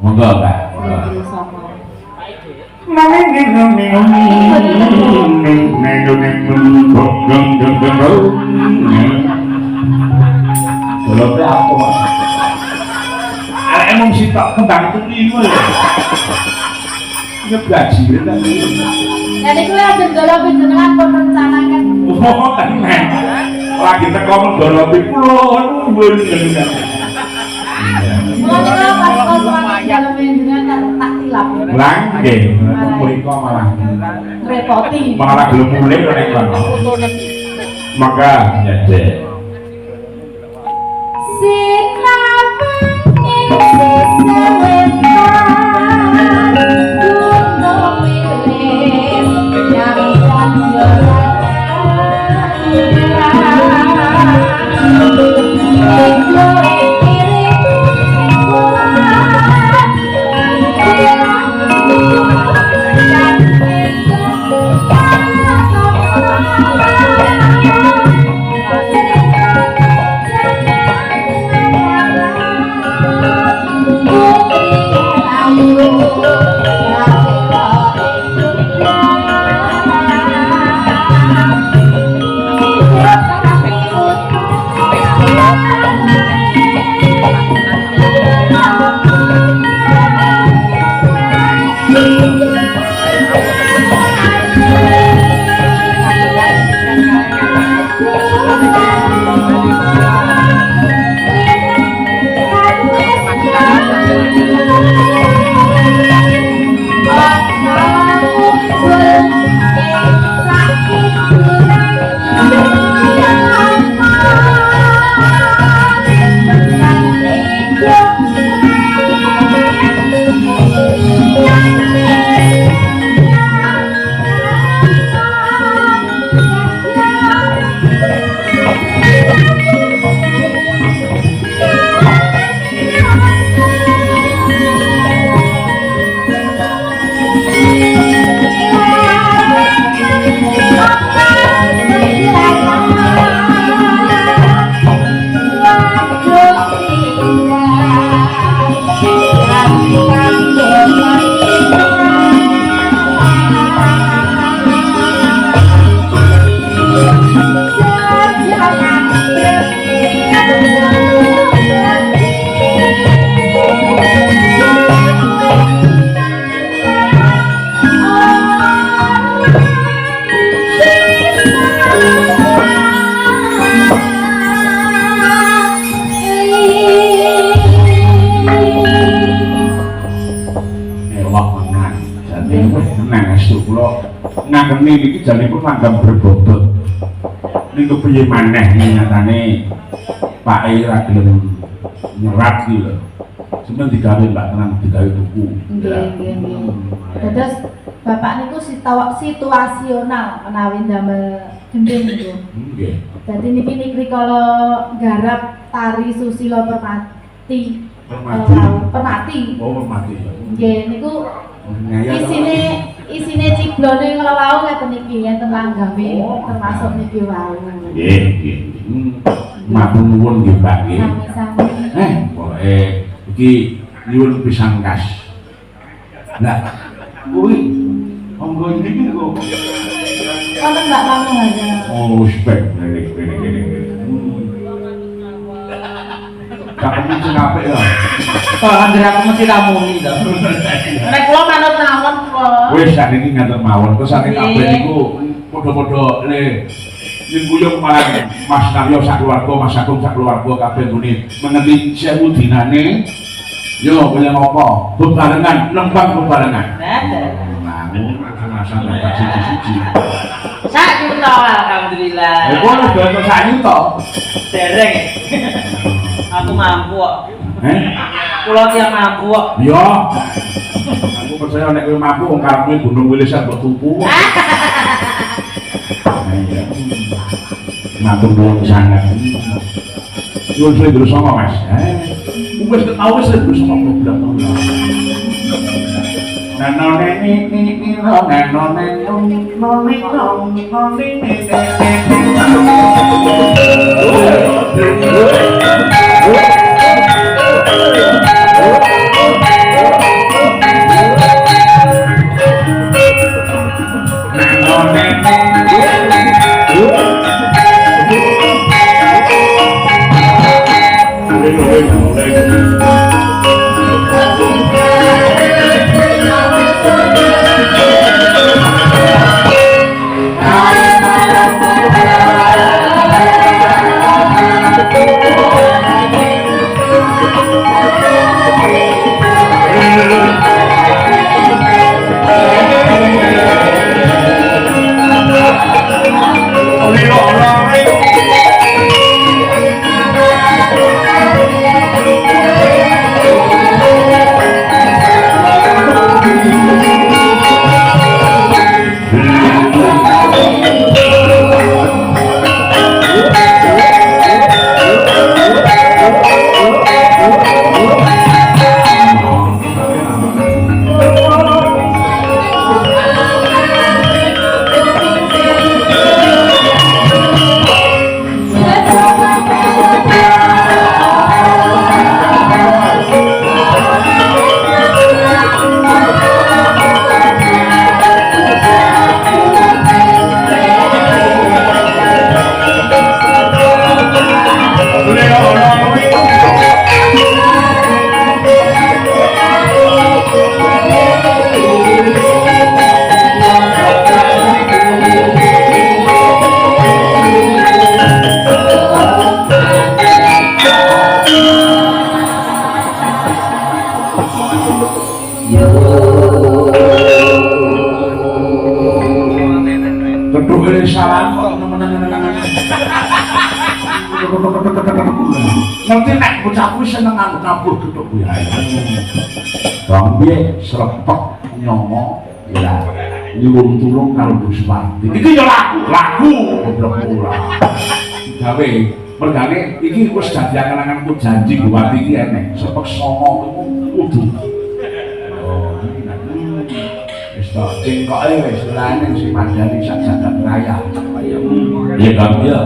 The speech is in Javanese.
Monggo, Mbak. Dolope apa, Mas? Emang sih tak kembang itu lima ya. Ngegaji kan. Jadi gue aja dolope jenengan pun rencanakan. Oh, tenang. Lagi teko dolope pulau nuwun jenengan. Mulane kok pas kosongan dolope jenengan tak tilap. Lang nggih, mriko malah Repoti. malah belum mulai nek kono. Maka jadi ngakeni iki janipun langgam berbobot. Niku piye maneh nyatane Pak E ra gelem nyerat iki lho. Cuman digawe Mbak tenan digawe buku. Nggih. Terus Bapak niku situasional menawi damel gending niku. Nggih. Dadi niki rikala garap tari Susilo Permati. Permati. Oh, Permati. Nggih niku isine ciblone ngelawau ngeten iki ngeten langgame termasuk niki wau. Nggih. Matur nuwun nggih Pak nggih. Sami-sami. Pokoke iki nyuwun pisan kas. Lah, kuwi monggo niki kok. Wonten Mbak Pamung aja. Oh, spek ngene. Kakek sing apik ya. Anggere aku mesti ramuni to. Nek kula manut mawon kula. Wis sakniki ngaten mawon. Terus sakniki kabeh niku padha-padha le nyengkuyung marang Mas Naryo sak keluarga, Mas Agung sak keluarga kabeh nggone mengerti 1000 dinane. Yo kaya ngopo? Bebarengan, nembang bebarengan. Nah, masalah tak siji-siji. Sak juta alhamdulillah. Ya kok udah sak juta. Dereng. Aku mampu kok. Kula ki mampu kok. Iya. Aku percaya nek kowe mampu wong karepmu Gunung Wilisan kok tuku. Matur nuwun sangat. Nyuwun suwe terus sama Mas. Wis tau wis terus sama program. Kedua salah nanti nek bocah kuwi seneng ngabur gedhok kuwi ae. Bang piye srepek nyomo ya nyuwun tulung karo Guswati. Iki ya lagu goblok mula. Gawe mergane iki wis dadi angan-anganku janji Guswati iki enek srepek songo kudu. Oh, wis tak cengkoke wis lane sing mandani sak jagat raya. Iya Kang ya.